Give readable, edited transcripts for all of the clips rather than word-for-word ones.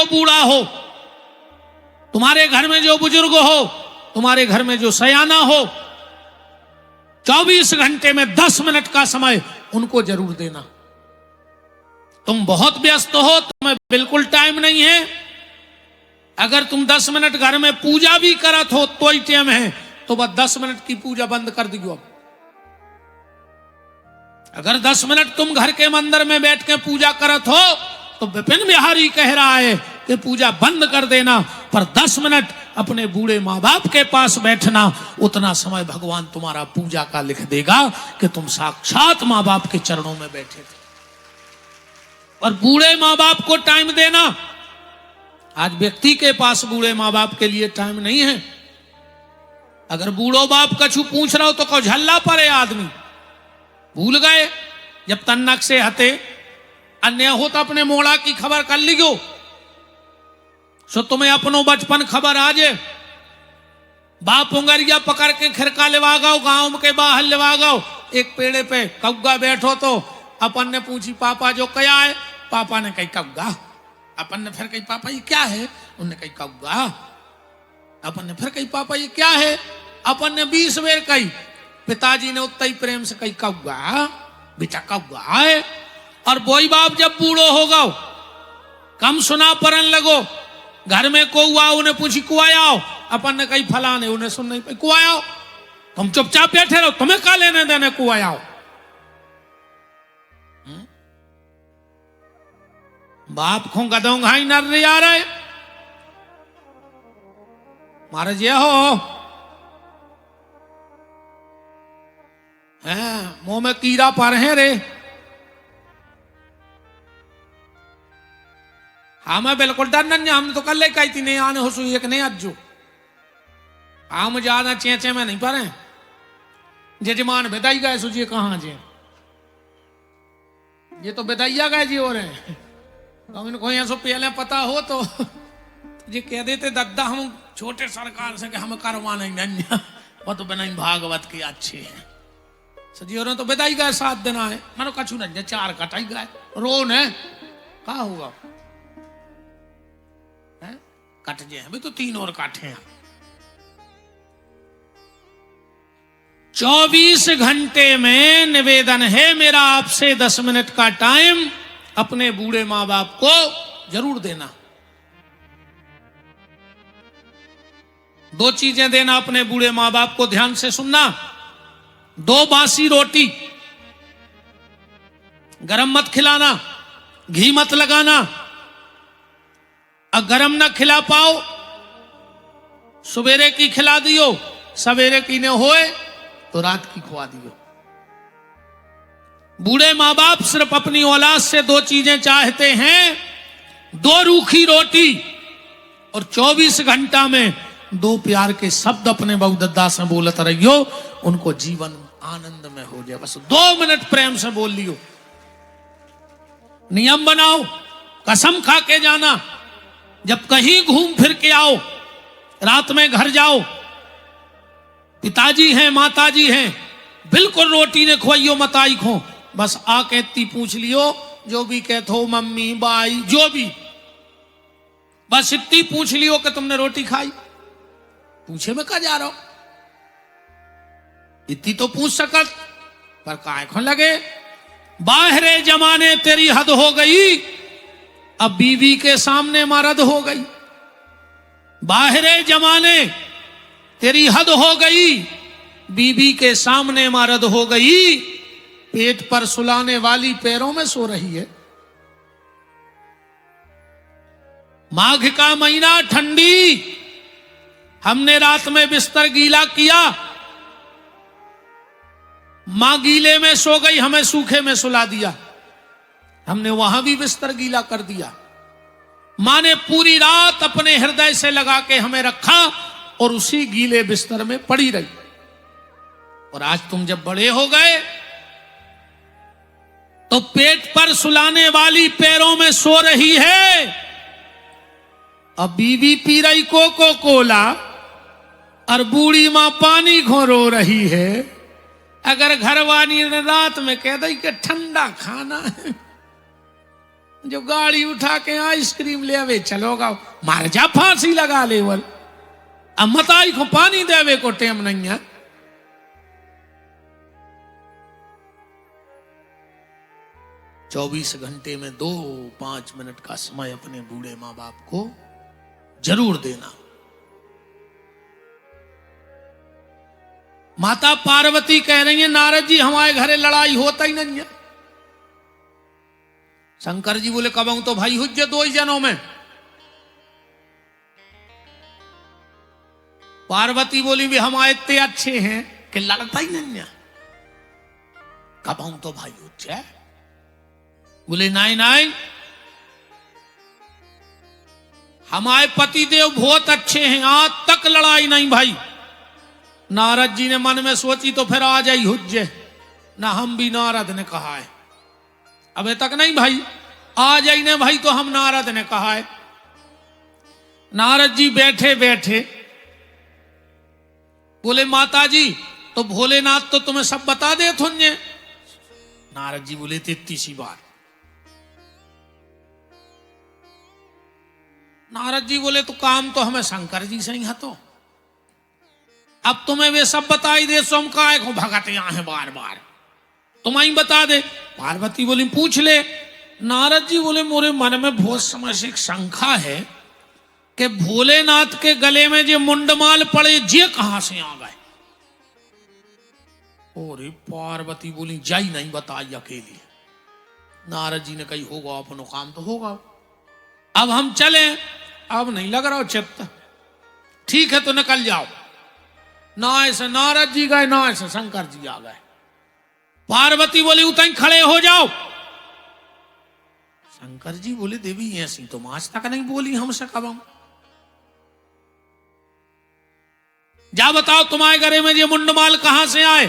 बूढ़ा हो, तुम्हारे घर में जो बुजुर्ग हो, तुम्हारे घर में जो सयाना हो, 24 घंटे में 10 मिनट का समय उनको जरूर देना। तुम बहुत व्यस्त हो, तुम्हें बिल्कुल टाइम नहीं है, अगर तुम 10 मिनट घर में पूजा भी करत हो तो ही टाइम है, तो बस 10 मिनट की पूजा बंद कर दियो। अगर 10 मिनट तुम घर के मंदिर में बैठ के पूजा करत हो तो विपिन बिहारी कह रहा है कि पूजा बंद कर देना, पर 10 मिनट अपने बूढ़े माँ बाप के पास बैठना, उतना समय भगवान तुम्हारा पूजा का लिख देगा कि तुम साक्षात माँ बाप के चरणों में बैठे थे। और बूढ़े माँ बाप को टाइम देना, आज व्यक्ति के पास बूढ़े माँ बाप के लिए टाइम नहीं है। अगर बूढ़ो बाप कछु पूछ रहा हो तो को झल्ला पड़े, आदमी भूल गए जब तन्नक से हते, अन्य हो तो अपने मोड़ा की खबर कर लियो, सो तुम्हें अपनो बचपन खबर आ जाए। बाप उंगरिया पकड़ के खिरका लेवा गाओ, गांव के बाहर लेवा गाओ, एक पेड़े पे कौगा बैठो तो अपन ने पूछी पापा जो क्या है, पापा ने कही कौगा, अपन ने फिर कही पापा ये क्या है, उनने कही कौगा, अपन ने फिर कही पापा ये क्या है, अपन ने 20 बेर कही, पिताजी ने उतना ही प्रेम से कही कौगा, बेटा कौगा है। और बोई बाप जब बूढ़ो होगा, कम सुना परन लगो, घर में को हुआ, उन्हें पूछी कुआयाओ, अपन ने कही फलाने, उन्हें सुन नहीं पाई कुआयाओ, तुम चुपचाप बैठे रहो, तुम्हें क्या लेने देने कुआयाओ। बाप खो गदों घाई नर रही आ रहे महाराज ये हो मुंह में कीड़ा पर है रे। हाँ मैं बिल्कुल डर नहीं, हम तो कल ले कही थी नहीं आने हो सुई एक नहीं अज्जू, हम ज्यादा चेचे में नहीं पड़े, जजमान बेदाई गए सुझिए कहाँ जे, ये तो बेदाइया गए जी हो रहे हैं। तो इनको यहाँ से पहले पता हो तो ये कह देते दद्दा हम छोटे सरकार से कि हम करवाना ही नहीं, वो तो बिना भागवत के अच्छे हैं सजी तो बेदाई गए 7 दिन आए, मानो कछु नहीं 4 कटाई गए रोन है कहा होगा है? कट जे अभी तो 3 और काटे हैं। 24 घंटे में निवेदन है मेरा आपसे 10 मिनट का टाइम अपने बूढ़े माँ बाप को जरूर देना। 2 चीजें देना अपने बूढ़े माँ बाप को, ध्यान से सुनना। 2 बासी रोटी, गरम मत खिलाना, घी मत लगाना, और गरम ना खिला पाओ सवेरे की खिला दियो, सवेरे की न होए तो रात की खुआ दियो। बूढ़े माँ बाप सिर्फ अपनी औलाद से 2 चीजें चाहते हैं, 2 रूखी रोटी और 24 घंटा में 2 प्यार के शब्द अपने बहुदद्दा से बोलत रहियो, उनको जीवन आनंद में हो जाए। बस 2 मिनट प्रेम से बोल लियो। नियम बनाओ, कसम खा के जाना, जब कहीं घूम फिर के आओ, रात में घर जाओ, पिताजी हैं माताजी हैं, बिल्कुल रोटी ने खुआइयो मत आई खो, बस आके इतनी पूछ लियो, जो भी कहते हो मम्मी बाई जो भी, बस इतनी पूछ लियो कि तुमने रोटी खाई। पूछे में कहा जा रहा हो, इतनी तो पूछ सकत, पर काय खो लगे। बाहरे जमाने तेरी हद हो गई, अब बीवी के सामने मरद हो गई। बाहरे जमाने तेरी हद हो गई, बीवी के सामने मरद हो गई। पेट पर सुलाने वाली पैरों में सो रही है। माघ का महीना ठंडी, हमने रात में बिस्तर गीला किया, मां गीले में सो गई, हमें सूखे में सुला दिया, हमने वहां भी बिस्तर गीला कर दिया। मां ने पूरी रात अपने हृदय से लगा के हमें रखा और उसी गीले बिस्तर में पड़ी रही। और आज तुम जब बड़े हो गए तो पेट पर सुलाने वाली पैरों में सो रही है, अब बीवी पी रही कोको कोला और बूढ़ी मां पानी घोरो रही है। अगर घरवाली ने रात में कह दी कि ठंडा खाना है जो गाड़ी उठा के आइसक्रीम ले आवे चलो गाओ, मार जा फांसी लगा लेवल। अब मताई को पानी देवे को टेम नहीं है। चौबीस घंटे में 2-5 मिनट का समय अपने बूढ़े माँ बाप को जरूर देना। माता पार्वती कह रही है नारद जी हमारे घरे लड़ाई होता ही नहीं है। शंकर जी बोले कब आऊं तो भाई हुज्जे 2 ही जनों में। पार्वती बोली भी हमारे इतने अच्छे हैं कि लड़ता ही नहीं है, कब आऊं तो भाई हुज्जे। बोले नहीं नहीं, हमारे पतिदेव बहुत अच्छे हैं, आज तक लड़ाई नहीं भाई। नारद जी ने मन में सोची तो फिर आ जाई हुज्जे ना, हम भी नारद ने कहा है। अबे तक नहीं भाई, आ जाई ने भाई तो हम नारद ने कहा है। नारद जी बैठे बैठे बोले माता जी तो भोलेनाथ तो तुम्हें सब बता दे थुन्ने। नारद जी बोले 33 बार। नारद जी बोले तो काम तो हमें शंकर जी से ही है, तो अब तुम्हें वे सब बताई दे, सोम काय को भगत यहां है बार बार, तुम ही बता दे। पार्वती बोली पूछ ले। नारद जी बोले मोरे मन में बहुत समय से एक शंका है कि भोलेनाथ के गले में जो मुंडमाल पड़े जे कहां से आ गए। और पार्वती बोली जाई नहीं बताई अकेली। नारद जी ने कही होगा अपनो काम तो होगा, अब हम चले, अब नहीं लग रहा चित्त, ठीक है तो निकल जाओ। ना ऐसे नारद जी गए ना ऐसे शंकर जी आ गए। पार्वती बोली उतई खड़े हो जाओ। शंकर जी बोले देवी ऐसी तुम आज तक नहीं बोली हमसे, कब हम जा बताओ तुम्हारे घरे में ये मुंडमाल कहां से आए।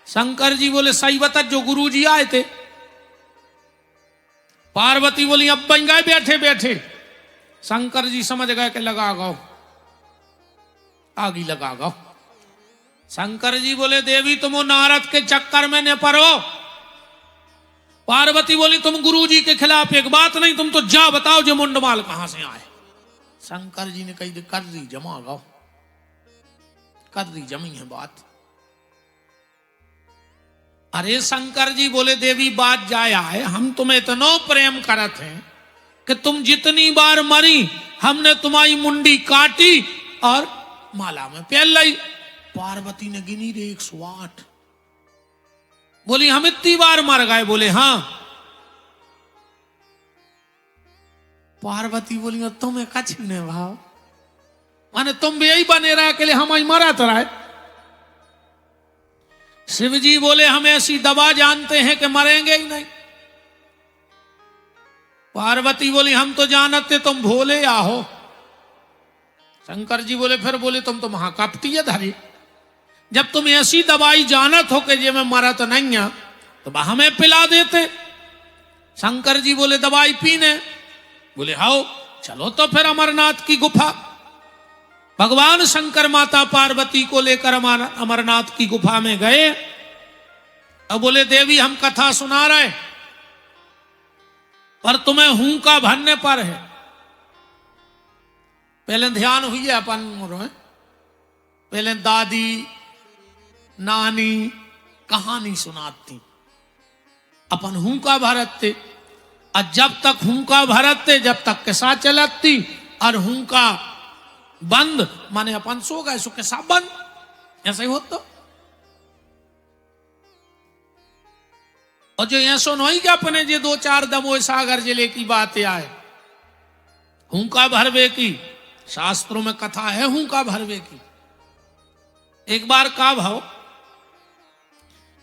शंकर जी बोले सही बता, जो गुरु जी आए थे। पार्वती बोली अब बन गए बैठे बैठे। शंकर जी समझ गए कि लगा गो, आगी लगा गो। शंकर जी बोले देवी तुम नारद के चक्कर में न पड़ो। पार्वती बोली तुम गुरु जी के खिलाफ एक बात नहीं, तुम तो जा बताओ जो मुंडमाल कहां से आए। शंकर जी ने कही कर दी जमा गो, कर दी जमी है बात। अरे शंकर जी बोले देवी बात जाया है, हम तुम्हें इतना प्रेम करत हैं कि तुम जितनी बार मरी हमने तुम्हारी मुंडी काटी और माला में पहन लाई। पार्वती ने गिनी रे 108। बोली हम इतनी बार मर गए। बोले हाँ। पार्वती बोली तुम्हें कछ ने भाव, माने तुम भी यही बने रहा के लिए हम ही मरा तो रहे। शिव जी बोले हम ऐसी दवा जानते हैं कि मरेंगे ही नहीं। पार्वती बोली हम तो जानते तुम भोले आहो। शंकर जी बोले फिर बोले तुम तो महाकपटी है धारी, जब तुम ऐसी दवाई जानत हो कि जे में मरा तो नहीं है तो हमें पिला देते। शंकर जी बोले दवाई पीने। बोले हाओ चलो तो फिर अमरनाथ की गुफा। भगवान शंकर माता पार्वती को लेकर अमरनाथ की गुफा में गए। अब बोले देवी हम कथा सुना रहे पर तुम्हें हुंका भरने पर है। पहले ध्यान हुई है अपन, पहले दादी नानी कहानी सुनाती, अपन हुंका भरते। और जब तक हुंका भरते जब तक किस्सा चलती, और हुंका बंद माने अपन सो गए, सो किस्सा बंद। ऐसा ही होता। और जो ऐसा नहीं कि अपने जे 2-4 दमोह सागर जिले की बात आए, हुंका भरवे की शास्त्रों में कथा है हुंका भरवे की। एक बार का भाव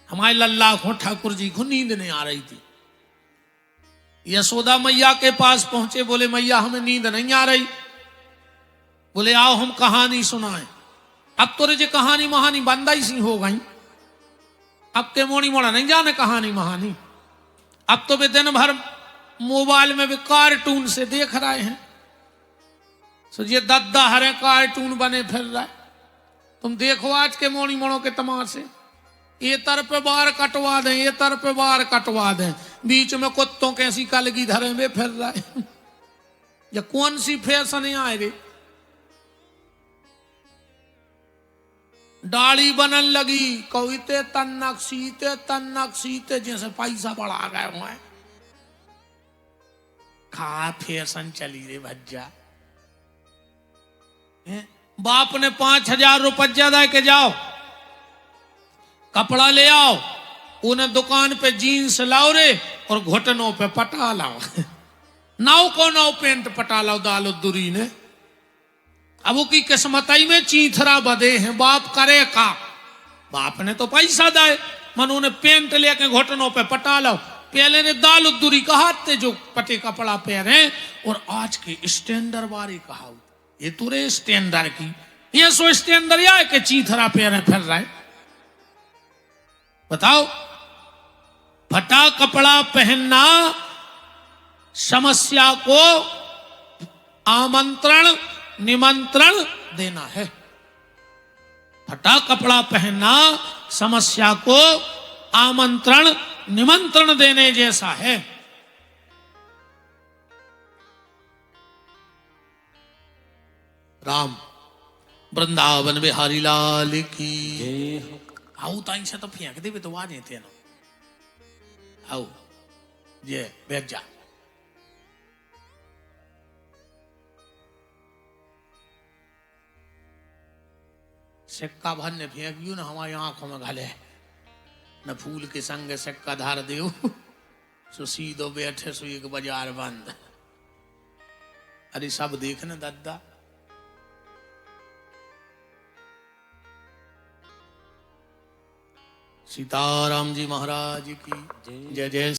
हमारे लल्ला को ठाकुर जी को नींद नहीं आ रही थी। यशोदा मैया के पास पहुंचे, बोले मैया हमें नींद नहीं आ रही। बोले आओ हम कहानी सुनाएं। अब तो जे कहानी महानी बंदाई सी हो गई, अब के मोड़ी मोड़ा नहीं जाने कहानी महानी। अब तो वे दिन भर मोबाइल में भी कार्टून से देख रहे हैं। सो ये दद्दा हरे कार्टून बने फिर रहा है। तुम देखो आज के मोड़ी मोड़ों के तमाशे, ये तरफ बार कटवा दें, ये तरफ बार कटवा दें। बीच में कुत्तों कैसी कलगी धरे में फिर रहा है। ये कौन सी फैशन आए रे। दाढ़ी बनन लगी, कविते तन्नक सीते जैसे पैसा बढ़ा गए हुए। खा फैशन चली रे भज्जा। बाप ने 5,000 रुपया दे के जाओ, कपड़ा ले आओ, उन्हें दुकान पे जीन्स लाओ रे और घुटनों पे पटा लाओ। नाव को नाव पेंट पटा लाओ दालो दुरी ने। अब वो की किस्मताई में चीथरा बदे हैं, बाप करे का। बाप ने तो पैसा दे, मन उन्हें पेंट लेके घुटनों पे पटा लाओ। पहले ने दाल दुरी कहाते जो पटे कपड़ा पहने, और आज के स्टैंडर्ड वारी कहा ये तुरे स्टैंडर्ड की, ये सो स्टैंडर्ड या के चीथरा पहने फिर रहा है। बताओ, फटा कपड़ा पहनना समस्या को आमंत्रण निमंत्रण देना है। फटा कपड़ा पहनना समस्या को आमंत्रण निमंत्रण देने जैसा है। राम वृंदावन बिहारी लाल की। आओ ताई से तो फेंक दे तो वाजे थे ना। आओ ये बैठ जा। सिक्का भर ने फेंकियो ना हमारी आंखों में घले, न फूल के संग सिक्का धार दो। सो सीधो बैठे सो एक बाजार बंद। अरे सब देखने दादा। सीताराम जी महाराज की जय। जय